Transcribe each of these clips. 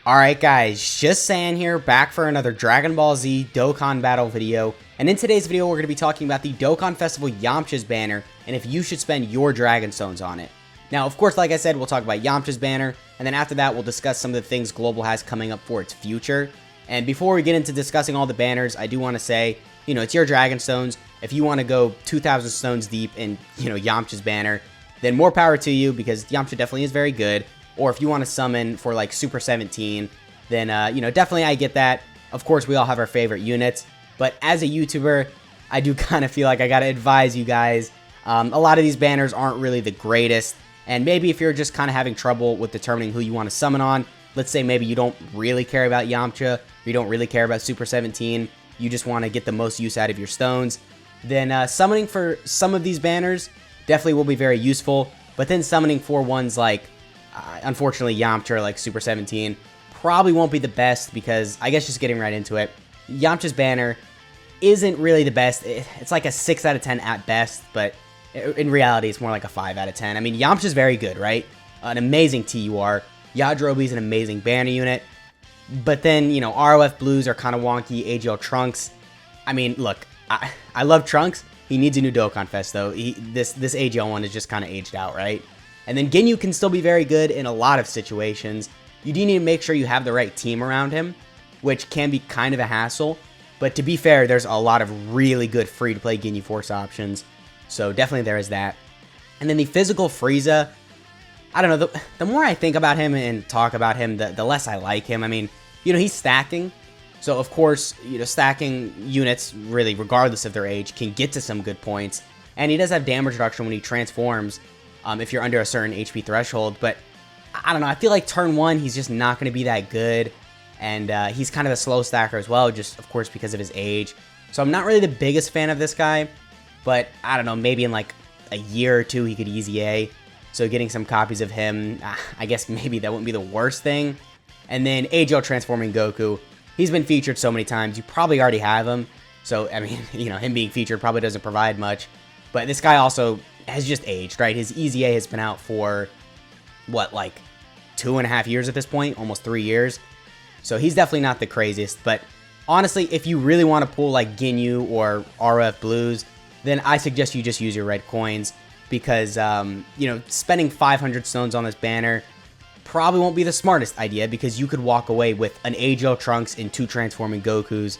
Alright guys, just saying here, back for another Dragon Ball Z Dokkan battle video. And in today's video, we're going to be talking about the Dokkan Festival Yamcha's banner, and if you should spend your Dragon Stones on it. Now, of course, like I said, we'll talk about Yamcha's banner, and then after that, we'll discuss some of the things Global has coming up for its future. And before we get into discussing all the banners, I do want to say, it's your Dragon Stones. If you want to go 2,000 stones deep in, Yamcha's banner, then more power to you, because Yamcha definitely is very good. Or if you want to summon for like Super 17, then, definitely I get that. Of course, we all have our favorite units. But as a YouTuber, I do kind of feel like I got to advise you guys. A lot of these banners aren't really the greatest. And maybe if you're just kind of having trouble with determining who you want to summon on, let's say maybe you don't really care about Yamcha, or you don't really care about Super 17, you just want to get the most use out of your stones, then summoning for some of these banners definitely will be very useful. But then summoning for ones like unfortunately, Yamcha, like Super 17, probably won't be the best because, I guess just getting right into it, Yamcha's banner isn't really the best. It's like a 6 out of 10 at best, but in reality, it's more like a 5 out of 10. I mean, Yamcha's very good, right? An amazing TUR. Yajirobe's an amazing banner unit. But then, ROF Blues are kind of wonky. AGL Trunks. I mean, look, I love Trunks. He needs a new Dokkan Fest, though. This AGL one is just kind of aged out, right? And then Ginyu can still be very good in a lot of situations. You do need to make sure you have the right team around him, which can be kind of a hassle. But to be fair, there's a lot of really good free-to-play Ginyu Force options. So definitely there is that. And then the physical Frieza, I don't know, the more I think about him and talk about him, the less I like him. I mean, he's stacking. So of course, stacking units, really, regardless of their age, can get to some good points. And he does have damage reduction when he transforms, if you're under a certain HP threshold. But I don't know, I feel like turn 1, he's just not going to be that good. And he's kind of a slow stacker as well, just of course because of his age. So I'm not really the biggest fan of this guy. But I don't know, maybe in like a year or two he could easy A. So getting some copies of him, I guess maybe that wouldn't be the worst thing. And then AGL transforming Goku. He's been featured so many times, you probably already have him. So, I mean, him being featured probably doesn't provide much. But this guy also has just aged, right? His easy A has been out for, what, like 2.5 years at this point? Almost 3 years. So he's definitely not the craziest. But honestly, if you really want to pull like Ginyu or RF Blues, then I suggest you just use your red coins. Because, spending 500 stones on this banner probably won't be the smartest idea, because you could walk away with an AGL Trunks and 2 transforming Gokus,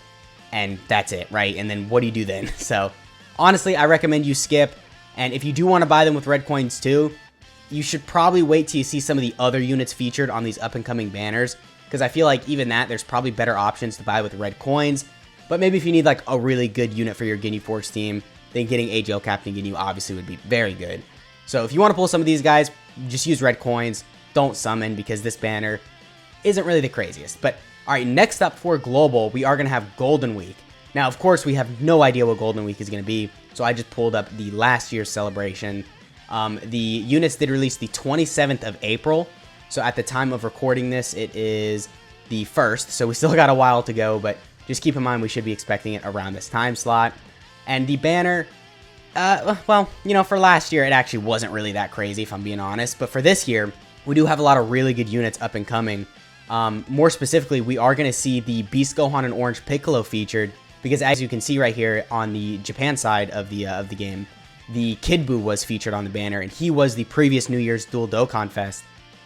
and that's it, right? And then what do you do then? So, honestly, I recommend you skip, and if you do want to buy them with red coins too, you should probably wait till you see some of the other units featured on these up-and-coming banners, because I feel like even that, there's probably better options to buy with red coins. But maybe if you need like a really good unit for your Ginyu Force team, then getting AGL Captain Ginyu obviously would be very good. So if you want to pull some of these guys, just use red coins. Don't summon, because this banner isn't really the craziest. But alright, next up for Global, we are going to have Golden Week. Now, of course, we have no idea what Golden Week is going to be, so I just pulled up the last year's celebration. The units did release the 27th of April, so at the time of recording this, it is the 1st, so we still got a while to go, but just keep in mind we should be expecting it around this time slot. And the banner, well, for last year, it actually wasn't really that crazy, if I'm being honest. But for this year, we do have a lot of really good units up and coming. More specifically, we are going to see the Beast Gohan and Orange Piccolo featured, because as you can see right here on the Japan side of the game, the Kid Buu was featured on the banner, and he was the previous New Year's Dual Dokkan Fest.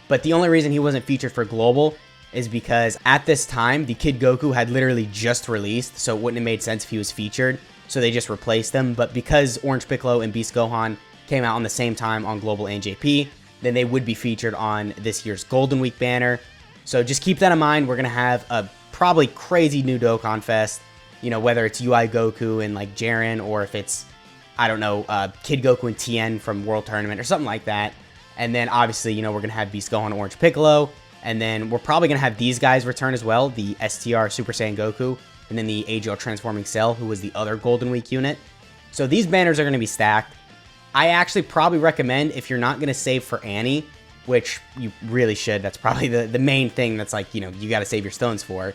But the only reason he wasn't featured for Global is because at this time, the Kid Goku had literally just released, so it wouldn't have made sense if he was featured. So they just replaced them. But because Orange Piccolo and Beast Gohan came out on the same time on Global and JP, then they would be featured on this year's Golden Week banner. So just keep that in mind. We're going to have a probably crazy new Dokkan Fest, whether it's UI Goku and like Jiren, or if it's, I don't know, Kid Goku and Tien from World Tournament or something like that. And then obviously, we're going to have Beast Gohan and Orange Piccolo. And then we're probably going to have these guys return as well, the STR Super Saiyan Goku, and then the AGL Transforming Cell, who was the other Golden Week unit. So these banners are going to be stacked. I actually probably recommend, if you're not going to save for Annie, which you really should, that's probably the main thing that's like, you got to save your stones for.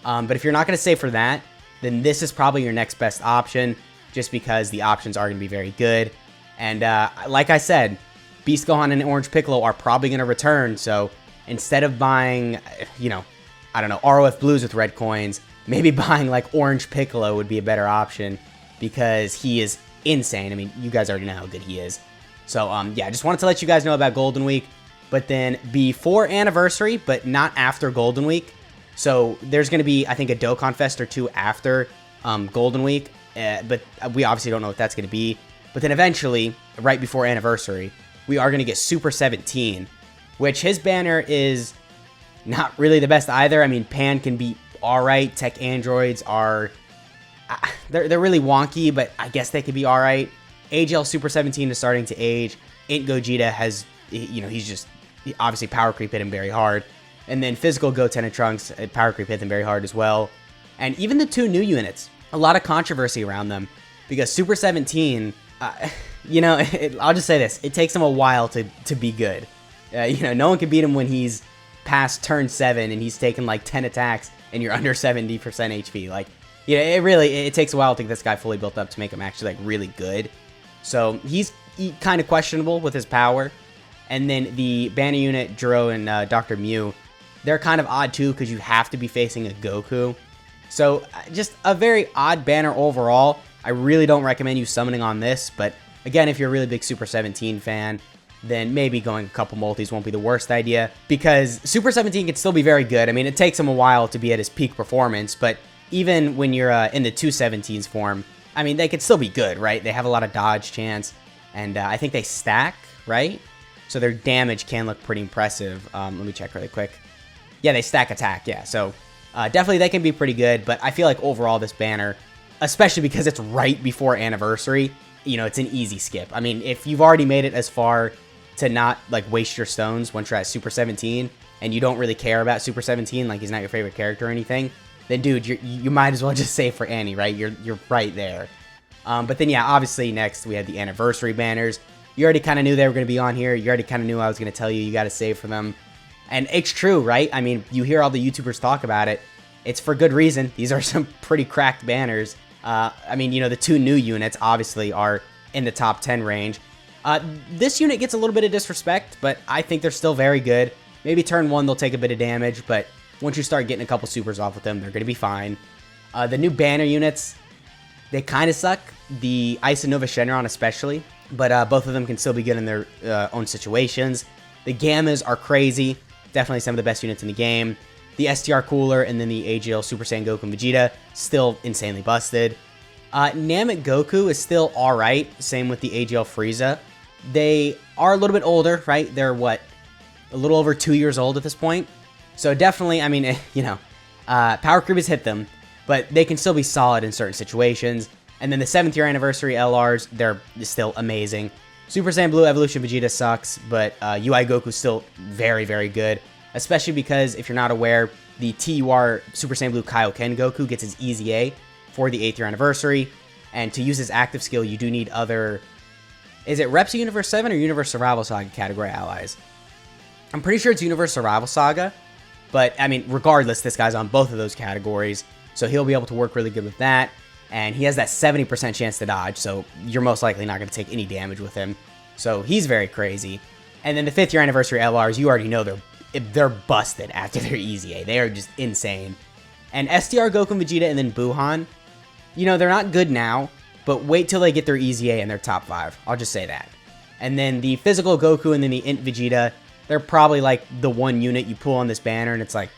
But if you're not going to save for that, then this is probably your next best option, just because the options are going to be very good. And like I said, Beast Gohan and Orange Piccolo are probably going to return, so instead of buying, I don't know, ROF blues with red coins. Maybe buying like orange Piccolo would be a better option because he is insane. I mean, you guys already know how good he is. So, yeah, I just wanted to let you guys know about Golden Week. But then before Anniversary, but not after Golden Week. So there's going to be, I think, a Dokkan Fest or two after Golden Week. But we obviously don't know what that's going to be. But then eventually, right before Anniversary, we are going to get Super 17, which his banner is not really the best either. I mean, Pan can be alright. Tech Androids are, they're really wonky, but I guess they could be alright. AGL Super 17 is starting to age. Int Gogeta has, you know, he's obviously power creep hit him very hard. And then physical Goten and Trunks, power creep hit them very hard as well. And even the two new units, a lot of controversy around them because Super 17, you know, I'll just say this, it takes him a while to be good. You know, no one can beat him when he's past turn 7 and he's taken like 10 attacks and you're under 70% HP. Like, you know, it takes a while to get this guy fully built up to make him actually like really good. So he's kind of questionable with his power. And then the banner unit, Jiro and Dr. Mew, they're kind of odd too because you have to be facing a Goku. So just a very odd banner overall. I really don't recommend you summoning on this. But again, if you're a really big Super 17 fan, then maybe going a couple multis won't be the worst idea. Because Super 17 can still be very good. I mean, it takes him a while to be at his peak performance. But even when you're in the 217s form, I mean, they could still be good, right? They have a lot of dodge chance. And I think they stack, right? So their damage can look pretty impressive. Let me check really quick. Yeah, they stack attack, yeah. So definitely they can be pretty good. But I feel like overall this banner, especially because it's right before Anniversary, you know, it's an easy skip. I mean, if you've already made it as far to not like waste your stones once you're at Super 17 and you don't really care about Super 17, like he's not your favorite character or anything, then dude, you might as well just save for Annie, right? You're right there. But then yeah, obviously next we had the Anniversary banners. You already kind of knew they were going to be on here. You already kind of knew I was going to tell you got to save for them. And it's true, right? I mean, you hear all the YouTubers talk about it. It's for good reason. These are some pretty cracked banners. I mean, you know, the two new units obviously are in the top 10 range. This unit gets a little bit of disrespect, but I think they're still very good. Maybe turn 1 they'll take a bit of damage, but once you start getting a couple supers off with them, they're going to be fine. The new banner units, they kind of suck. The Ice and Nova Shenron especially, but both of them can still be good in their own situations. The Gammas are crazy. Definitely some of the best units in the game. The STR Cooler and then the AGL Super Saiyan Goku and Vegeta, still insanely busted. Namek Goku is still alright. Same with the AGL Frieza. They are a little bit older, right? They're, what, a little over 2 years old at this point. So definitely, I mean, you know, power creep has hit them, but they can still be solid in certain situations. And then the 7th year anniversary LRs, they're still amazing. Super Saiyan Blue Evolution Vegeta sucks, but UI Goku's still very, very good. Especially because, if you're not aware, the TUR Super Saiyan Blue Kaioken Goku gets his Easy A for the 8th year anniversary. And to use his active skill, you do need other... Is it Reps of Universe 7 or Universe Survival Saga category allies? I'm pretty sure it's Universe Survival Saga. But, I mean, regardless, this guy's on both of those categories. So he'll be able to work really good with that. And he has that 70% chance to dodge, so you're most likely not going to take any damage with him. So he's very crazy. And then the 5th year anniversary LRs, you already know they're busted after their Easy A. They are just insane. And STR Goku and Vegeta and then Buhan, you know, they're not good now, but wait till they get their Easy A in their top 5. I'll just say that. And then the physical Goku and then the Int Vegeta, they're probably like the one unit you pull on this banner and it's like,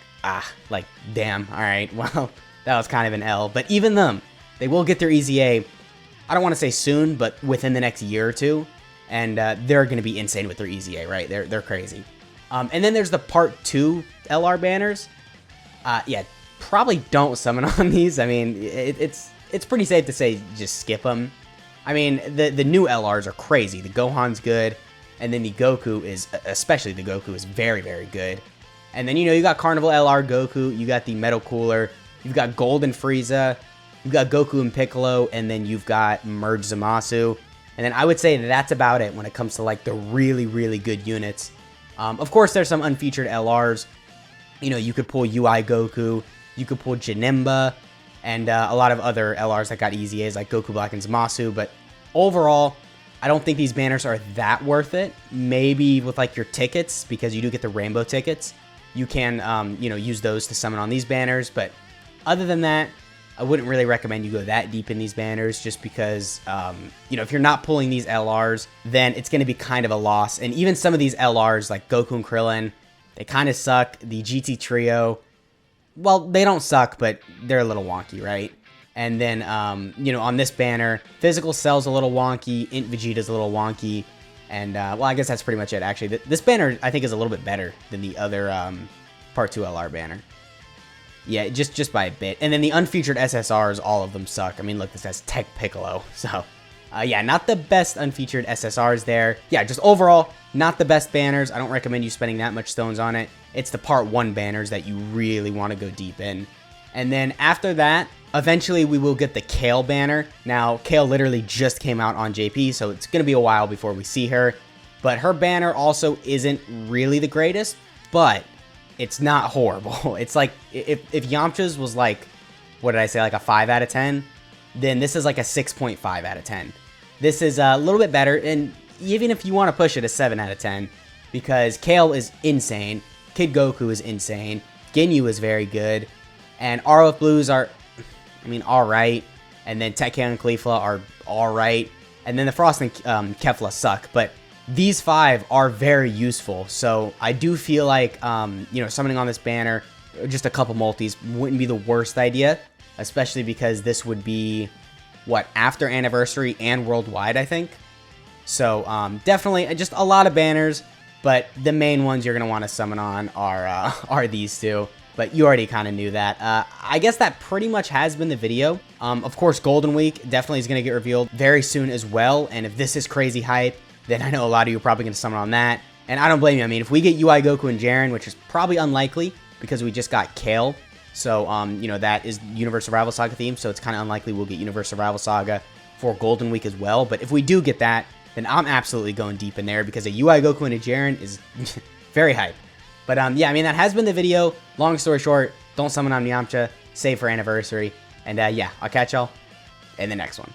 like, damn, alright, well, that was kind of an L. But even them, they will get their Easy A, I don't want to say soon, but within the next year or two. And they're going to be insane with their Easy A, right? They're crazy. And then there's the Part 2 LR banners. Yeah, probably don't summon on these. I mean, it's pretty safe to say just skip them. I mean, the new LRs are crazy. The Gohan's good. And then the Goku is, especially the Goku, is very, very good. And then, you know, you got Carnival LR Goku. You got the Metal Cooler. You've got Golden Frieza. You've got Goku and Piccolo, and then you've got Merge Zamasu. And then I would say that's about it when it comes to, like, the really, really good units. Of course, there's some unfeatured LRs. You know, you could pull UI Goku, you could pull Janemba, and a lot of other LRs that got Easy A's, like Goku Black and Zamasu. But overall, I don't think these banners are that worth it. Maybe with, like, your tickets, because you do get the rainbow tickets. you can, you know, use those to summon on these banners. But other than that, I wouldn't really recommend you go that deep in these banners just because, you know, if you're not pulling these LRs, then it's going to be kind of a loss. And even some of these LRs like Goku and Krillin, they kind of suck. The GT Trio, well, they don't suck, but they're a little wonky, right? And then, you know, on this banner, Physical Cell's a little wonky, Int Vegeta's a little wonky, and, well, I guess that's pretty much it, actually. This banner, I think, is a little bit better than the other Part 2 LR banner. Yeah, just by a bit. And then the unfeatured SSRs, all of them suck. I mean, look, this has Tech Piccolo. So, yeah, not the best unfeatured SSRs there. Yeah, just overall, not the best banners. I don't recommend you spending that much stones on it. It's the Part 1 banners that you really want to go deep in. And then after that, eventually we will get the Kale banner. Now, Kale literally just came out on JP, so it's going to be a while before we see her. But her banner also isn't really the greatest, but it's not horrible. It's like, if Yamcha's was like, what did I say, like a 5 out of 10, then this is like a 6.5 out of 10. This is a little bit better, and even if you want to push it, a 7 out of 10, because Kale is insane, Kid Goku is insane, Ginyu is very good, and ROF Blues are, I mean, alright, and then Tekka and Caulifla are alright, and then the Frost and Kefla suck, but these 5 are very useful, so I do feel like, you know, summoning on this banner, just a couple multis wouldn't be the worst idea, especially because this would be, what, after Anniversary and Worldwide, I think? So, definitely, just a lot of banners, but the main ones you're going to want to summon on are these two. But you already kind of knew that. I guess that pretty much has been the video. Of course, Golden Week definitely is going to get revealed very soon as well, and if this is crazy hype, then I know a lot of you are probably going to summon on that. And I don't blame you. I mean, if we get UI Goku and Jiren, which is probably unlikely because we just got Kale, so, you know, that is Universe Survival Saga theme, so it's kind of unlikely we'll get Universe Survival Saga for Golden Week as well. But if we do get that, then I'm absolutely going deep in there because a UI Goku and a Jiren is very hype. But, yeah, I mean, that has been the video. Long story short, don't summon on Yamcha, save for Anniversary. And, yeah, I'll catch y'all in the next one.